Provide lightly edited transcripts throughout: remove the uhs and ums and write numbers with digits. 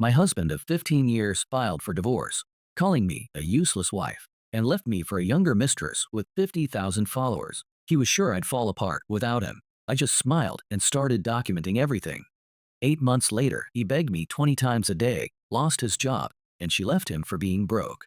My husband of 15 years filed for divorce, calling me a useless wife, and left me for a younger mistress with 50,000 followers. He was sure I'd fall apart without him. I just smiled and started documenting everything. 8 months later, he begged me 20 times a day, lost his job, and she left him for being broke.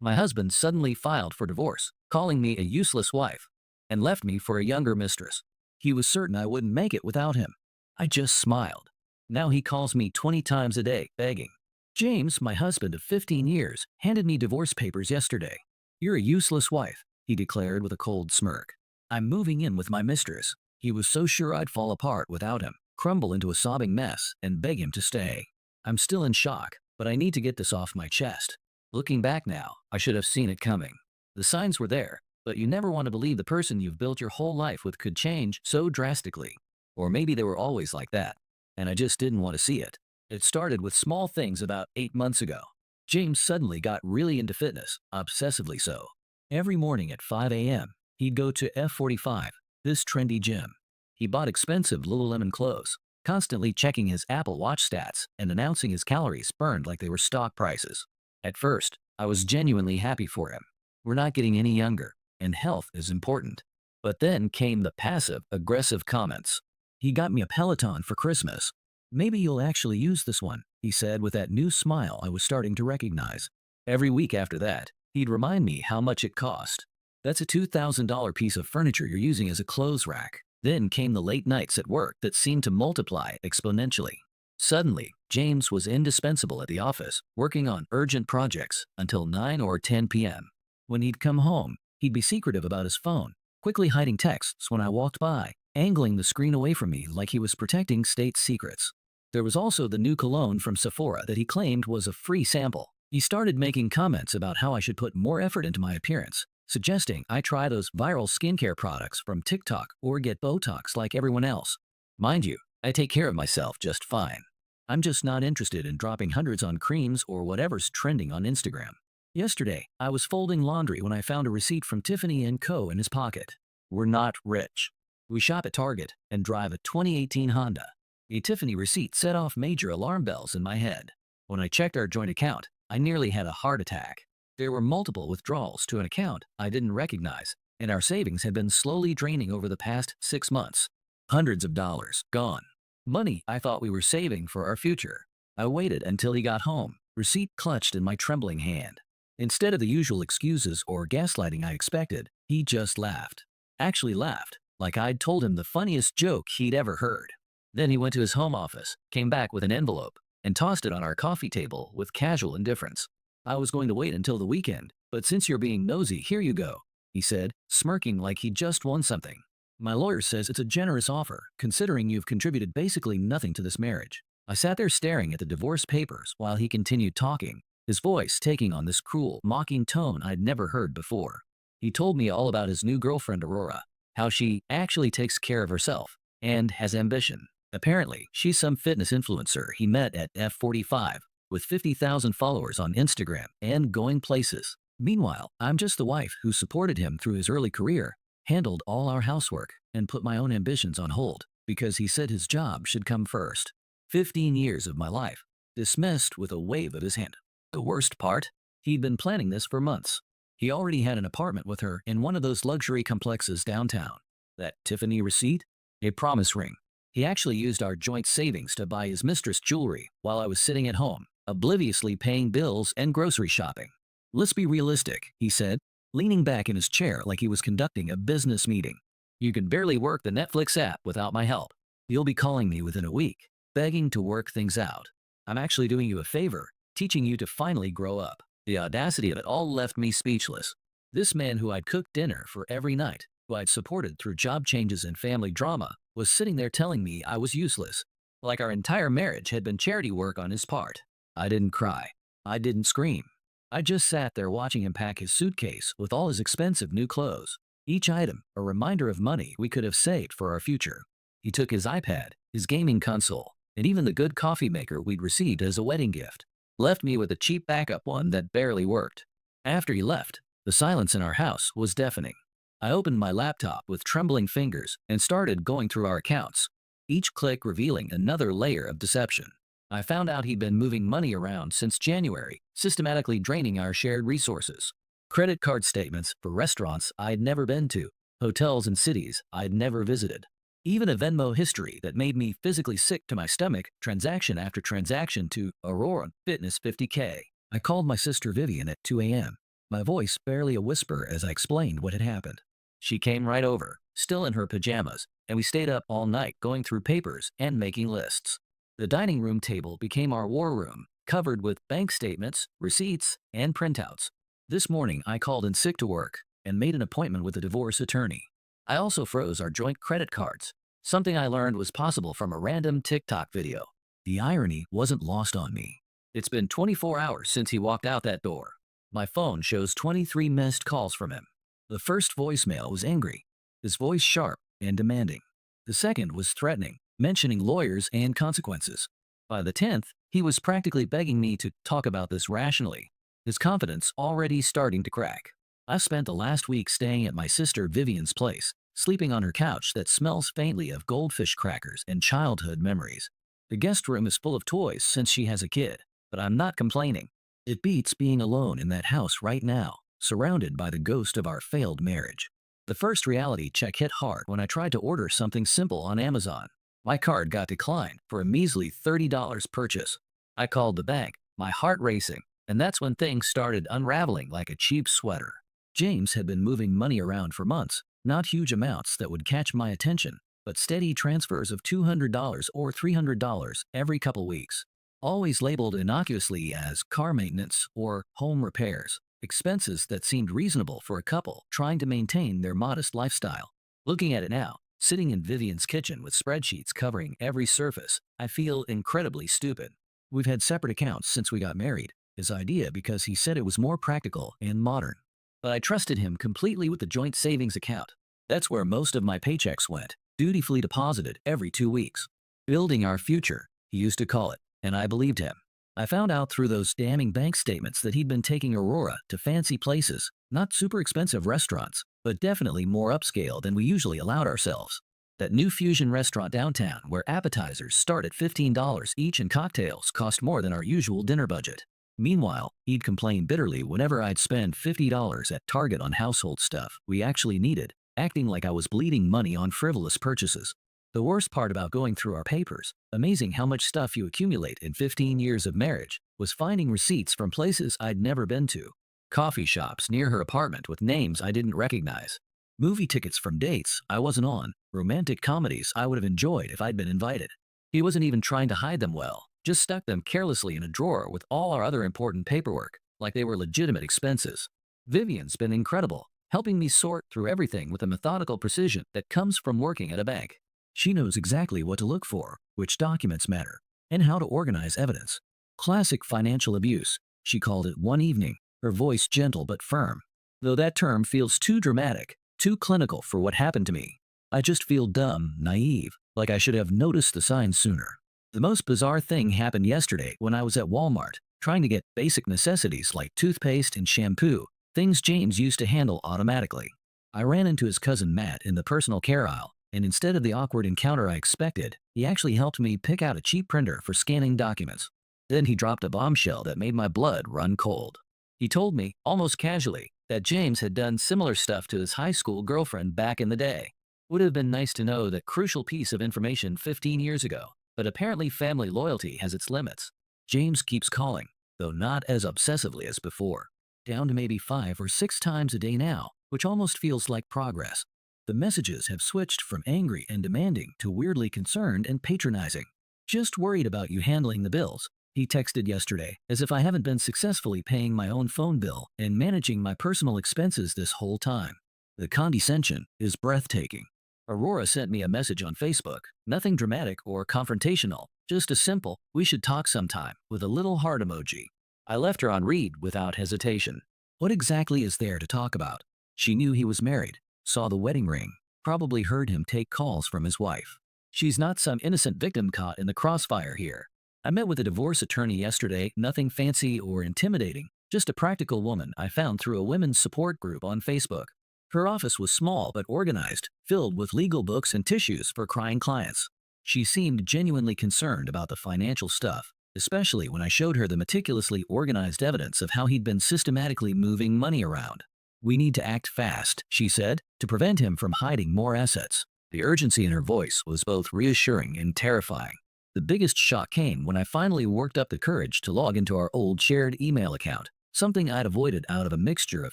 My husband suddenly filed for divorce, calling me a useless wife, and left me for a younger mistress. He was certain I wouldn't make it without him. I just smiled. Now he calls me 20 times a day, begging. James, my husband of 15 years, handed me divorce papers yesterday. You're a useless wife, he declared with a cold smirk. I'm moving in with my mistress. He was so sure I'd fall apart without him, crumble into a sobbing mess, and beg him to stay. I'm still in shock, but I need to get this off my chest. Looking back now, I should have seen it coming. The signs were there, but you never want to believe the person you've built your whole life with could change so drastically. Or maybe they were always like that, and I just didn't want to see it. It started with small things about 8 months ago. James suddenly got really into fitness, obsessively so. Every morning at 5 a.m., he'd go to F45, this trendy gym. He bought expensive Lululemon clothes, constantly checking his Apple Watch stats and announcing his calories burned like they were stock prices. At first, I was genuinely happy for him. We're not getting any younger, and health is important. But then came the passive-aggressive comments. He got me a Peloton for Christmas. Maybe you'll actually use this one, he said with that new smile I was starting to recognize. Every week after that, he'd remind me how much it cost. That's a $2,000 piece of furniture you're using as a clothes rack. Then came the late nights at work that seemed to multiply exponentially. Suddenly, James was indispensable at the office, working on urgent projects until 9 or 10 p.m. When he'd come home, he'd be secretive about his phone, quickly hiding texts when I walked by, angling the screen away from me like he was protecting state secrets. There was also the new cologne from Sephora that he claimed was a free sample. He started making comments about how I should put more effort into my appearance, suggesting I try those viral skincare products from TikTok or get Botox like everyone else. Mind you, I take care of myself just fine. I'm just not interested in dropping hundreds on creams or whatever's trending on Instagram. Yesterday, I was folding laundry when I found a receipt from Tiffany & Co. in his pocket. We're not rich. We shop at Target and drive a 2018 Honda. A Tiffany receipt set off major alarm bells in my head. When I checked our joint account, I nearly had a heart attack. There were multiple withdrawals to an account I didn't recognize, and our savings had been slowly draining over the past 6 months. Hundreds of dollars gone. Money I thought we were saving for our future. I waited until he got home, receipt clutched in my trembling hand. Instead of the usual excuses or gaslighting I expected, he just laughed. Actually laughed, like I'd told him the funniest joke he'd ever heard. Then he went to his home office, came back with an envelope, and tossed it on our coffee table with casual indifference. I was going to wait until the weekend, but since you're being nosy, here you go, he said, smirking like he'd just won something. My lawyer says it's a generous offer, considering you've contributed basically nothing to this marriage. I sat there staring at the divorce papers while he continued talking, his voice taking on this cruel, mocking tone I'd never heard before. He told me all about his new girlfriend Aurora, how she actually takes care of herself and has ambition. Apparently, she's some fitness influencer he met at F45, with 50,000 followers on Instagram and going places. Meanwhile, I'm just the wife who supported him through his early career, handled all our housework, and put my own ambitions on hold because he said his job should come first. 15 years of my life, dismissed with a wave of his hand. The worst part? He'd been planning this for months. He already had an apartment with her in one of those luxury complexes downtown. That Tiffany receipt? A promise ring. He actually used our joint savings to buy his mistress jewelry while I was sitting at home, obliviously paying bills and grocery shopping. Let's be realistic, he said, leaning back in his chair like he was conducting a business meeting. You can barely work the Netflix app without my help. You'll be calling me within a week, begging to work things out. I'm actually doing you a favor, teaching you to finally grow up. The audacity of it all left me speechless. This man who I'd cooked dinner for every night, who I'd supported through job changes and family drama, was sitting there telling me I was useless, like our entire marriage had been charity work on his part. I didn't cry. I didn't scream. I just sat there watching him pack his suitcase with all his expensive new clothes, each item a reminder of money we could have saved for our future. He took his iPad, his gaming console, and even the good coffee maker we'd received as a wedding gift, left me with a cheap backup one that barely worked. After he left, the silence in our house was deafening. I opened my laptop with trembling fingers and started going through our accounts, each click revealing another layer of deception. I found out he'd been moving money around since January, systematically draining our shared resources. Credit card statements for restaurants I'd never been to, hotels and cities I'd never visited. Even a Venmo history that made me physically sick to my stomach, transaction after transaction to Aurora Fitness 50K. I called my sister Vivian at 2 a.m., my voice barely a whisper as I explained what had happened. She came right over, still in her pajamas, and we stayed up all night going through papers and making lists. The dining room table became our war room, covered with bank statements, receipts, and printouts. This morning I called in sick to work and made an appointment with a divorce attorney. I also froze our joint credit cards, something I learned was possible from a random TikTok video. The irony wasn't lost on me. It's been 24 hours since he walked out that door. My phone shows 23 missed calls from him. The first voicemail was angry, his voice sharp and demanding. The second was threatening, mentioning lawyers and consequences. By the 10th, he was practically begging me to talk about this rationally, his confidence already starting to crack. I spent the last week staying at my sister Vivian's place, sleeping on her couch that smells faintly of goldfish crackers and childhood memories. The guest room is full of toys since she has a kid, but I'm not complaining. It beats being alone in that house right now, surrounded by the ghost of our failed marriage. The first reality check hit hard when I tried to order something simple on Amazon. My card got declined for a measly $30 purchase. I called the bank, my heart racing, and that's when things started unraveling like a cheap sweater. James had been moving money around for months, not huge amounts that would catch my attention, but steady transfers of $200 or $300 every couple weeks. Always labeled innocuously as car maintenance or home repairs, expenses that seemed reasonable for a couple trying to maintain their modest lifestyle. Looking at it now, sitting in Vivian's kitchen with spreadsheets covering every surface, I feel incredibly stupid. We've had separate accounts since we got married, his idea because he said it was more practical and modern. But I trusted him completely with the joint savings account. That's where most of my paychecks went, dutifully deposited every 2 weeks. Building our future, he used to call it, and I believed him. I found out through those damning bank statements that he'd been taking Aurora to fancy places, not super expensive restaurants, but definitely more upscale than we usually allowed ourselves. That new fusion restaurant downtown where appetizers start at $15 each and cocktails cost more than our usual dinner budget. Meanwhile, he'd complain bitterly whenever I'd spend $50 at Target on household stuff we actually needed, acting like I was bleeding money on frivolous purchases. The worst part about going through our papers, amazing how much stuff you accumulate in 15 years of marriage, was finding receipts from places I'd never been to. Coffee shops near her apartment with names I didn't recognize. Movie tickets from dates I wasn't on, romantic comedies I would have enjoyed if I'd been invited. He wasn't even trying to hide them well, just stuck them carelessly in a drawer with all our other important paperwork, like they were legitimate expenses. Vivian's been incredible, helping me sort through everything with a methodical precision that comes from working at a bank. She knows exactly what to look for, which documents matter, and how to organize evidence. Classic financial abuse, she called it one evening, her voice gentle but firm. Though that term feels too dramatic, too clinical for what happened to me. I just feel dumb, naive, like I should have noticed the signs sooner. The most bizarre thing happened yesterday when I was at Walmart, trying to get basic necessities like toothpaste and shampoo, things James used to handle automatically. I ran into his cousin Matt in the personal care aisle, and instead of the awkward encounter I expected, he actually helped me pick out a cheap printer for scanning documents. Then he dropped a bombshell that made my blood run cold. He told me, almost casually, that James had done similar stuff to his high school girlfriend back in the day. Would have been nice to know that crucial piece of information 15 years ago, but apparently family loyalty has its limits. James keeps calling, though not as obsessively as before. Down to maybe 5 or 6 times a day now, which almost feels like progress. The messages have switched from angry and demanding to weirdly concerned and patronizing. Just worried about you handling the bills, he texted yesterday, as if I haven't been successfully paying my own phone bill and managing my personal expenses this whole time. The condescension is breathtaking. Aurora sent me a message on Facebook, nothing dramatic or confrontational, just a simple, "We should talk sometime," with a little heart emoji. I left her on read without hesitation. What exactly is there to talk about? She knew he was married, saw the wedding ring, probably heard him take calls from his wife. She's not some innocent victim caught in the crossfire here. I met with a divorce attorney yesterday, nothing fancy or intimidating, just a practical woman I found through a women's support group on Facebook. Her office was small but organized, filled with legal books and tissues for crying clients. She seemed genuinely concerned about the financial stuff, especially when I showed her the meticulously organized evidence of how he'd been systematically moving money around. "We need to act fast," she said, "to prevent him from hiding more assets." The urgency in her voice was both reassuring and terrifying. The biggest shock came when I finally worked up the courage to log into our old shared email account, something I'd avoided out of a mixture of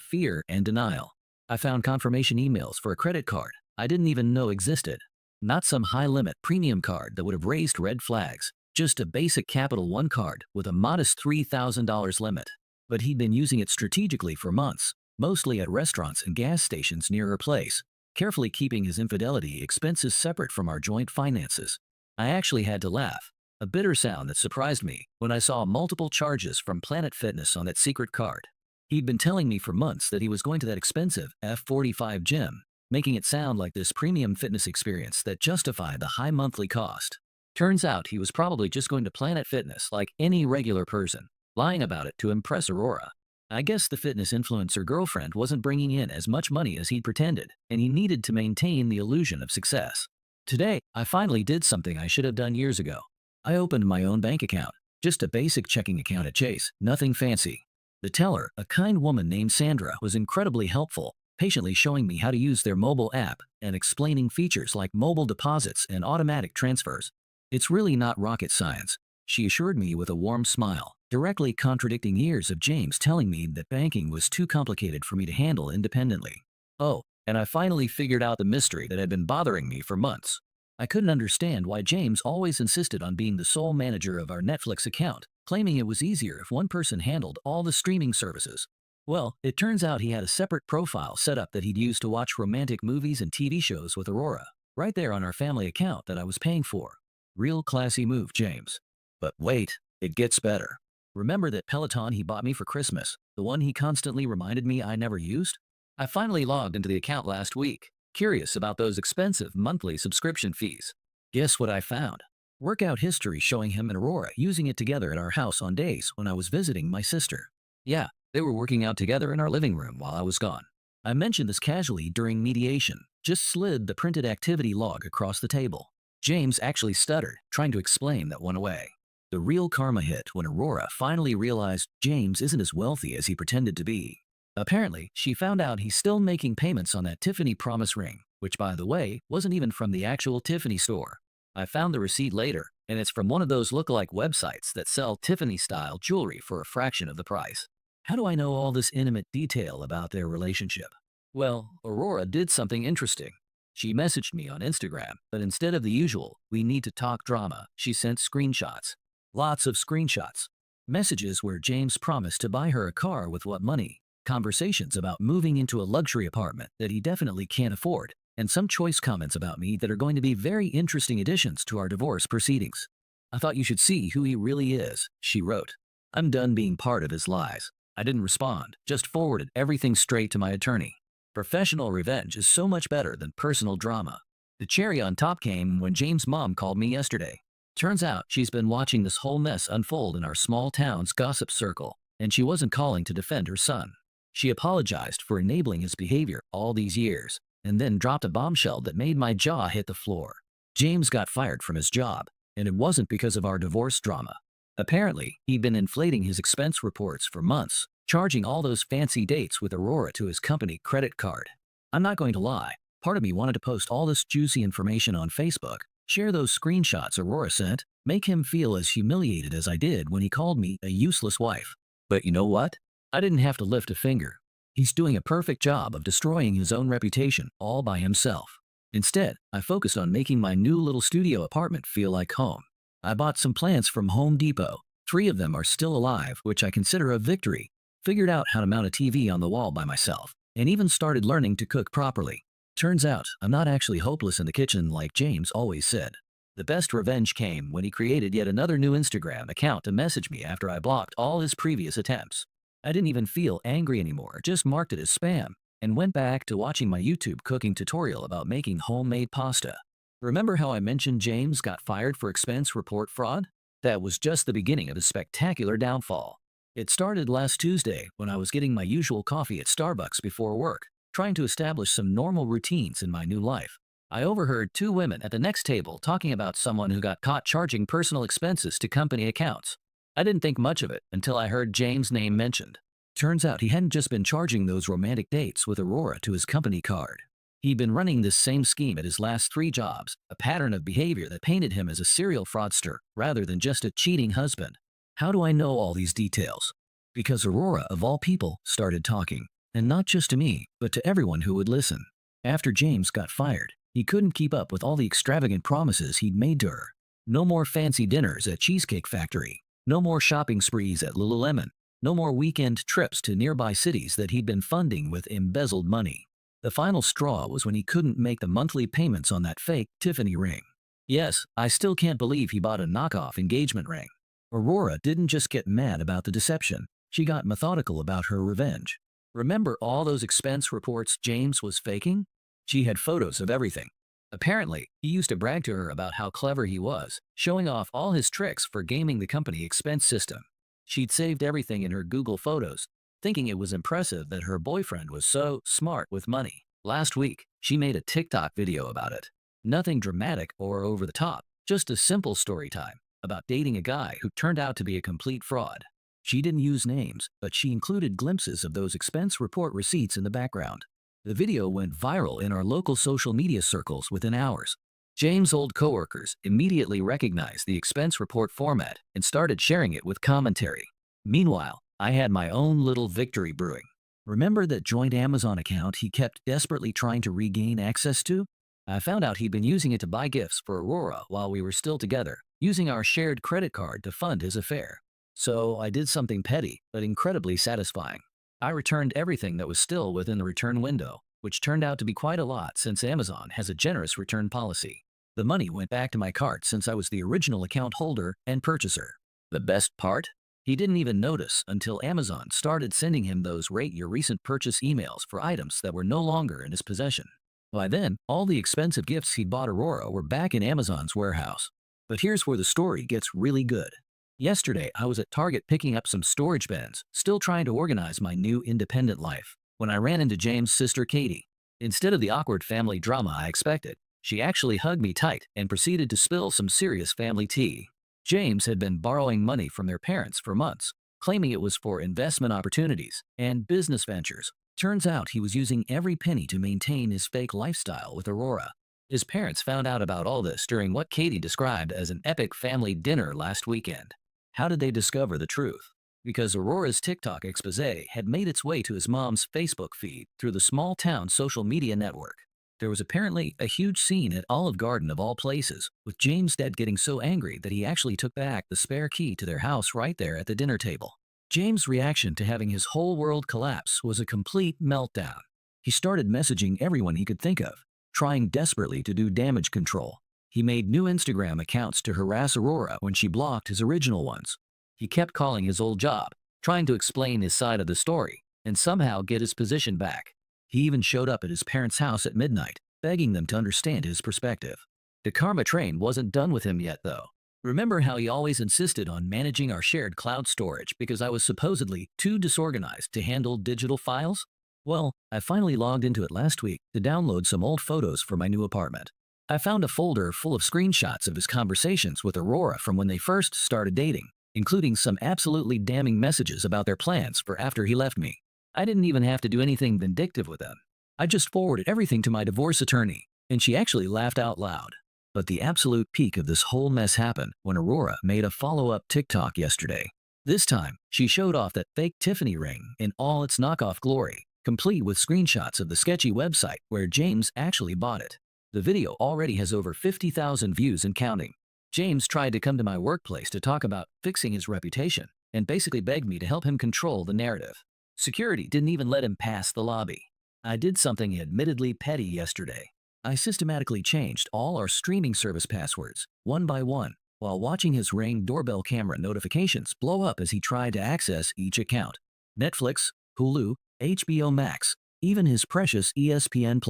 fear and denial. I found confirmation emails for a credit card I didn't even know existed. Not some high-limit premium card that would have raised red flags, just a basic Capital One card with a modest $3,000 limit. But he'd been using it strategically for months, mostly at restaurants and gas stations near her place, carefully keeping his infidelity expenses separate from our joint finances. I actually had to laugh, a bitter sound that surprised me when I saw multiple charges from Planet Fitness on that secret card. He'd been telling me for months that he was going to that expensive F45 gym, making it sound like this premium fitness experience that justified the high monthly cost. Turns out he was probably just going to Planet Fitness like any regular person, lying about it to impress Aurora. I guess the fitness influencer girlfriend wasn't bringing in as much money as he'd pretended, and he needed to maintain the illusion of success. Today, I finally did something I should have done years ago. I opened my own bank account, just a basic checking account at Chase, nothing fancy. The teller, a kind woman named Sandra, was incredibly helpful, patiently showing me how to use their mobile app and explaining features like mobile deposits and automatic transfers. "It's really not rocket science," she assured me with a warm smile, directly contradicting years of James telling me that banking was too complicated for me to handle independently. Oh, and I finally figured out the mystery that had been bothering me for months. I couldn't understand why James always insisted on being the sole manager of our Netflix account, claiming it was easier if one person handled all the streaming services. Well, it turns out he had a separate profile set up that he'd use to watch romantic movies and TV shows with Aurora, right there on our family account that I was paying for. Real classy move, James. But wait, it gets better. Remember that Peloton he bought me for Christmas, the one he constantly reminded me I never used? I finally logged into the account last week, curious about those expensive monthly subscription fees. Guess what I found? Workout history showing him and Aurora using it together at our house on days when I was visiting my sister. Yeah, they were working out together in our living room while I was gone. I mentioned this casually during mediation, just slid the printed activity log across the table. James actually stuttered, trying to explain that one away. The real karma hit when Aurora finally realized James isn't as wealthy as he pretended to be. Apparently, she found out he's still making payments on that Tiffany promise ring, which by the way, wasn't even from the actual Tiffany store. I found the receipt later, and it's from one of those lookalike websites that sell Tiffany-style jewelry for a fraction of the price. How do I know all this intimate detail about their relationship? Well, Aurora did something interesting. She messaged me on Instagram, but instead of the usual, "we need to talk" drama, she sent screenshots. Lots of screenshots. Messages where James promised to buy her a car with what money, conversations about moving into a luxury apartment that he definitely can't afford, and some choice comments about me that are going to be very interesting additions to our divorce proceedings. "I thought you should see who he really is," she wrote. "I'm done being part of his lies." I didn't respond, just forwarded everything straight to my attorney. Professional revenge is so much better than personal drama. The cherry on top came when James' mom called me yesterday. Turns out she's been watching this whole mess unfold in our small town's gossip circle, and she wasn't calling to defend her son. She apologized for enabling his behavior all these years, and then dropped a bombshell that made my jaw hit the floor. James got fired from his job, and it wasn't because of our divorce drama. Apparently, he'd been inflating his expense reports for months, charging all those fancy dates with Aurora to his company credit card. I'm not going to lie, part of me wanted to post all this juicy information on Facebook, share those screenshots Aurora sent, make him feel as humiliated as I did when he called me a useless wife. But you know what? I didn't have to lift a finger. He's doing a perfect job of destroying his own reputation all by himself. Instead, I focused on making my new little studio apartment feel like home. I bought some plants from Home Depot. 3 of them are still alive, which I consider a victory. Figured out how to mount a TV on the wall by myself, and even started learning to cook properly. Turns out, I'm not actually hopeless in the kitchen like James always said. The best revenge came when he created yet another new Instagram account to message me after I blocked all his previous attempts. I didn't even feel angry anymore, just marked it as spam, and went back to watching my YouTube cooking tutorial about making homemade pasta. Remember how I mentioned James got fired for expense report fraud? That was just the beginning of his spectacular downfall. It started last Tuesday when I was getting my usual coffee at Starbucks before work, trying to establish some normal routines in my new life. I overheard 2 women at the next table talking about someone who got caught charging personal expenses to company accounts. I didn't think much of it until I heard James' name mentioned. Turns out he hadn't just been charging those romantic dates with Aurora to his company card. He'd been running this same scheme at his last 3 jobs, a pattern of behavior that painted him as a serial fraudster rather than just a cheating husband. How do I know all these details? Because Aurora, of all people, started talking. And not just to me, but to everyone who would listen. After James got fired, he couldn't keep up with all the extravagant promises he'd made to her. No more fancy dinners at Cheesecake Factory. No more shopping sprees at Lululemon. No more weekend trips to nearby cities that he'd been funding with embezzled money. The final straw was when he couldn't make the monthly payments on that fake Tiffany ring. Yes, I still can't believe he bought a knockoff engagement ring. Aurora didn't just get mad about the deception, she got methodical about her revenge. Remember all those expense reports James was faking? She had photos of everything. Apparently, he used to brag to her about how clever he was, showing off all his tricks for gaming the company expense system. She'd saved everything in her Google Photos, thinking it was impressive that her boyfriend was so smart with money. Last week, she made a TikTok video about it. Nothing dramatic or over the top, just a simple story time about dating a guy who turned out to be a complete fraud. She didn't use names, but she included glimpses of those expense report receipts in the background. The video went viral in our local social media circles within hours. James' old coworkers immediately recognized the expense report format and started sharing it with commentary. Meanwhile, I had my own little victory brewing. Remember that joint Amazon account he kept desperately trying to regain access to? I found out he'd been using it to buy gifts for Aurora while we were still together, using our shared credit card to fund his affair. So I did something petty, but incredibly satisfying. I returned everything that was still within the return window, which turned out to be quite a lot since Amazon has a generous return policy. The money went back to my cart since I was the original account holder and purchaser. The best part? He didn't even notice until Amazon started sending him those rate your recent purchase emails for items that were no longer in his possession. By then, all the expensive gifts he'd bought Aurora were back in Amazon's warehouse. But here's where the story gets really good. Yesterday, I was at Target picking up some storage bins, still trying to organize my new independent life, when I ran into James' sister Katie. Instead of the awkward family drama I expected, she actually hugged me tight and proceeded to spill some serious family tea. James had been borrowing money from their parents for months, claiming it was for investment opportunities and business ventures. Turns out he was using every penny to maintain his fake lifestyle with Aurora. His parents found out about all this during what Katie described as an epic family dinner last weekend. How did they discover the truth? Because Aurora's TikTok expose had made its way to his mom's Facebook feed through the small-town social media network. There was apparently a huge scene at Olive Garden of all places, with James' dad getting so angry that he actually took back the spare key to their house right there at the dinner table. James' reaction to having his whole world collapse was a complete meltdown. He started messaging everyone he could think of, trying desperately to do damage control. He made new Instagram accounts to harass Aurora when she blocked his original ones. He kept calling his old job, trying to explain his side of the story, and somehow get his position back. He even showed up at his parents' house at midnight, begging them to understand his perspective. The karma train wasn't done with him yet, though. Remember how he always insisted on managing our shared cloud storage because I was supposedly too disorganized to handle digital files? Well, I finally logged into it last week to download some old photos for my new apartment. I found a folder full of screenshots of his conversations with Aurora from when they first started dating, including some absolutely damning messages about their plans for after he left me. I didn't even have to do anything vindictive with them. I just forwarded everything to my divorce attorney, and she actually laughed out loud. But the absolute peak of this whole mess happened when Aurora made a follow-up TikTok yesterday. This time, she showed off that fake Tiffany ring in all its knockoff glory, complete with screenshots of the sketchy website where James actually bought it. The video already has over 50,000 views and counting. James tried to come to my workplace to talk about fixing his reputation and basically begged me to help him control the narrative. Security didn't even let him pass the lobby. I did something admittedly petty yesterday. I systematically changed all our streaming service passwords, one by one, while watching his Ring doorbell camera notifications blow up as he tried to access each account. Netflix, Hulu, HBO Max, even his precious ESPN+.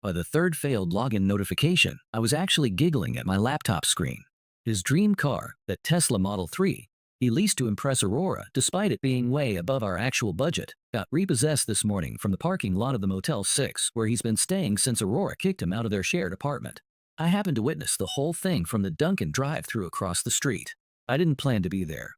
By the third failed login notification, I was actually giggling at my laptop screen. His dream car, that Tesla Model 3, he leased to impress Aurora despite it being way above our actual budget, got repossessed this morning from the parking lot of the Motel 6 where he's been staying since Aurora kicked him out of their shared apartment. I happened to witness the whole thing from the Dunkin' drive-thru across the street. I didn't plan to be there.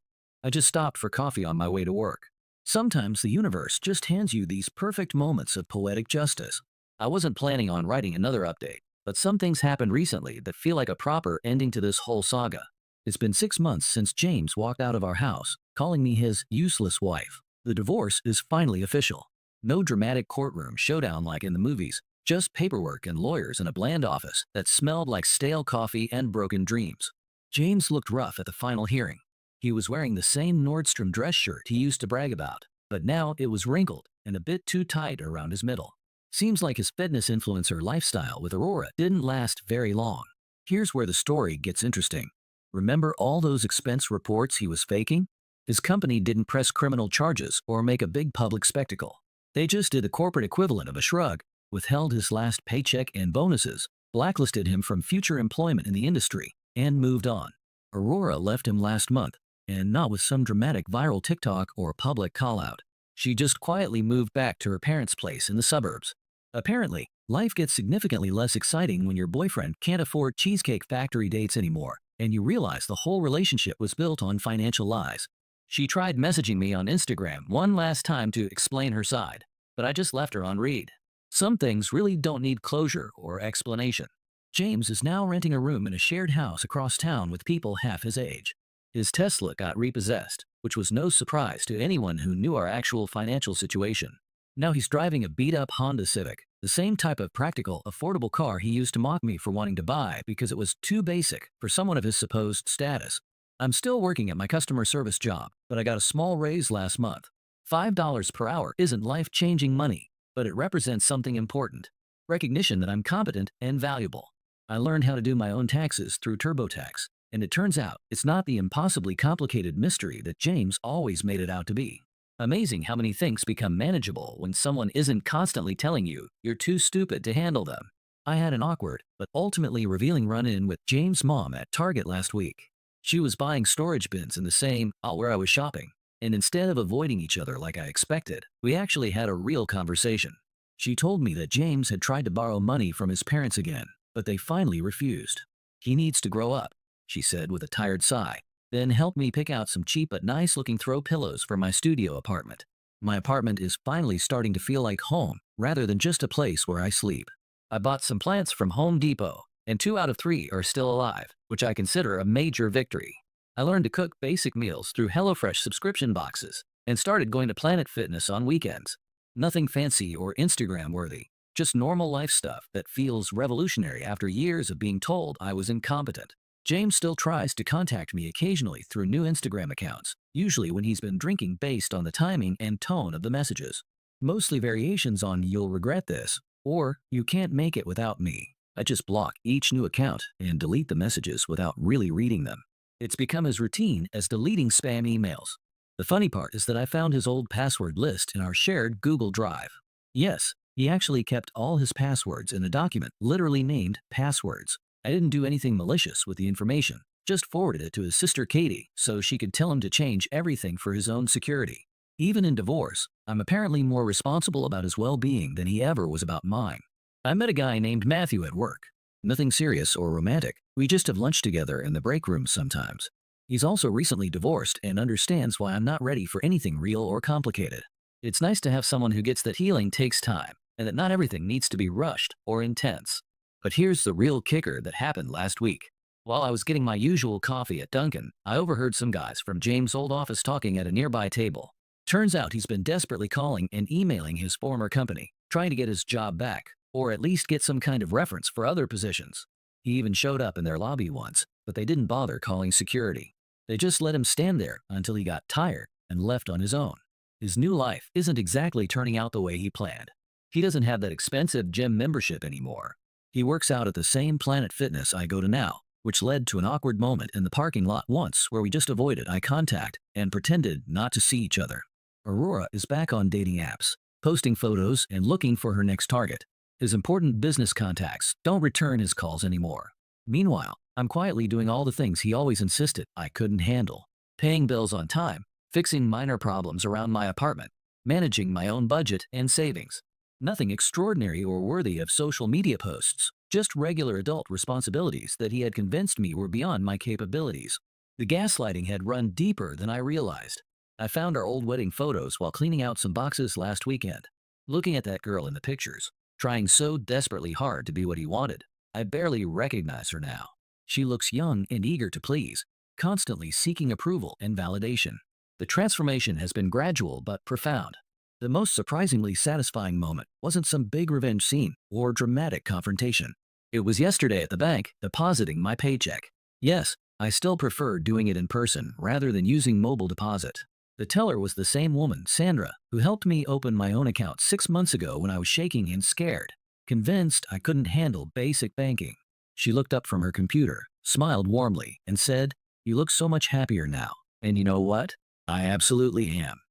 I just stopped for coffee on my way to work. Sometimes the universe just hands you these perfect moments of poetic justice. I wasn't planning on writing another update, but some things happened recently that feel like a proper ending to this whole saga. It's been 6 months since James walked out of our house, calling me his useless wife. The divorce is finally official. No dramatic courtroom showdown like in the movies, just paperwork and lawyers in a bland office that smelled like stale coffee and broken dreams. James looked rough at the final hearing. He was wearing the same Nordstrom dress shirt he used to brag about, but now it was wrinkled and a bit too tight around his middle. Seems like his fitness influencer lifestyle with Aurora didn't last very long. Here's where the story gets interesting. Remember all those expense reports he was faking? His company didn't press criminal charges or make a big public spectacle. They just did the corporate equivalent of a shrug, withheld his last paycheck and bonuses, blacklisted him from future employment in the industry, and moved on. Aurora left him last month, and not with some dramatic viral TikTok or public call-out. She just quietly moved back to her parents' place in the suburbs. Apparently, life gets significantly less exciting when your boyfriend can't afford Cheesecake Factory dates anymore, and you realize the whole relationship was built on financial lies. She tried messaging me on Instagram one last time to explain her side, but I just left her on read. Some things really don't need closure or explanation. James is now renting a room in a shared house across town with people half his age. His Tesla got repossessed, which was no surprise to anyone who knew our actual financial situation. Now he's driving a beat-up Honda Civic, the same type of practical, affordable car he used to mock me for wanting to buy because it was too basic for someone of his supposed status. I'm still working at my customer service job, but I got a small raise last month. $5 per hour isn't life-changing money, but it represents something important. Recognition that I'm competent and valuable. I learned how to do my own taxes through TurboTax, and it turns out it's not the impossibly complicated mystery that James always made it out to be. Amazing how many things become manageable when someone isn't constantly telling you you're too stupid to handle them. I had an awkward, but ultimately revealing run-in with James' mom at Target last week. She was buying storage bins in the same aisle where I was shopping, and instead of avoiding each other like I expected, we actually had a real conversation. She told me that James had tried to borrow money from his parents again, but they finally refused. He needs to grow up, she said with a tired sigh, then helped me pick out some cheap but nice-looking throw pillows for my studio apartment. My apartment is finally starting to feel like home, rather than just a place where I sleep. I bought some plants from Home Depot, and 2 out of 3 are still alive, which I consider a major victory. I learned to cook basic meals through HelloFresh subscription boxes, and started going to Planet Fitness on weekends. Nothing fancy or Instagram-worthy, just normal life stuff that feels revolutionary after years of being told I was incompetent. James still tries to contact me occasionally through new Instagram accounts, usually when he's been drinking based on the timing and tone of the messages. Mostly variations on "you'll regret this" or "you can't make it without me." I just block each new account and delete the messages without really reading them. It's become as routine as deleting spam emails. The funny part is that I found his old password list in our shared Google Drive. Yes, he actually kept all his passwords in a document literally named Passwords. I didn't do anything malicious with the information, just forwarded it to his sister Katie so she could tell him to change everything for his own security. Even in divorce, I'm apparently more responsible about his well-being than he ever was about mine. I met a guy named Matthew at work. Nothing serious or romantic, we just have lunch together in the break room sometimes. He's also recently divorced and understands why I'm not ready for anything real or complicated. It's nice to have someone who gets that healing takes time, and that not everything needs to be rushed or intense. But here's the real kicker that happened last week. While I was getting my usual coffee at Dunkin', I overheard some guys from James' old office talking at a nearby table. Turns out he's been desperately calling and emailing his former company, trying to get his job back, or at least get some kind of reference for other positions. He even showed up in their lobby once, but they didn't bother calling security. They just let him stand there until he got tired and left on his own. His new life isn't exactly turning out the way he planned. He doesn't have that expensive gym membership anymore. He works out at the same Planet Fitness I go to now, which led to an awkward moment in the parking lot once where we just avoided eye contact and pretended not to see each other. Aurora is back on dating apps, posting photos and looking for her next target. His important business contacts don't return his calls anymore. Meanwhile, I'm quietly doing all the things he always insisted I couldn't handle. Paying bills on time, fixing minor problems around my apartment, managing my own budget and savings. Nothing extraordinary or worthy of social media posts, just regular adult responsibilities that he had convinced me were beyond my capabilities. The gaslighting had run deeper than I realized. I found our old wedding photos while cleaning out some boxes last weekend. Looking at that girl in the pictures, trying so desperately hard to be what he wanted, I barely recognize her now. She looks young and eager to please, constantly seeking approval and validation. The transformation has been gradual but profound. The most surprisingly satisfying moment wasn't some big revenge scene or dramatic confrontation. It was yesterday at the bank, depositing my paycheck. Yes, I still prefer doing it in person rather than using mobile deposit. The teller was the same woman, Sandra, who helped me open my own account 6 months ago when I was shaking and scared, convinced I couldn't handle basic banking. She looked up from her computer, smiled warmly, and said, "You look so much happier now." And you know what? I absolutely am.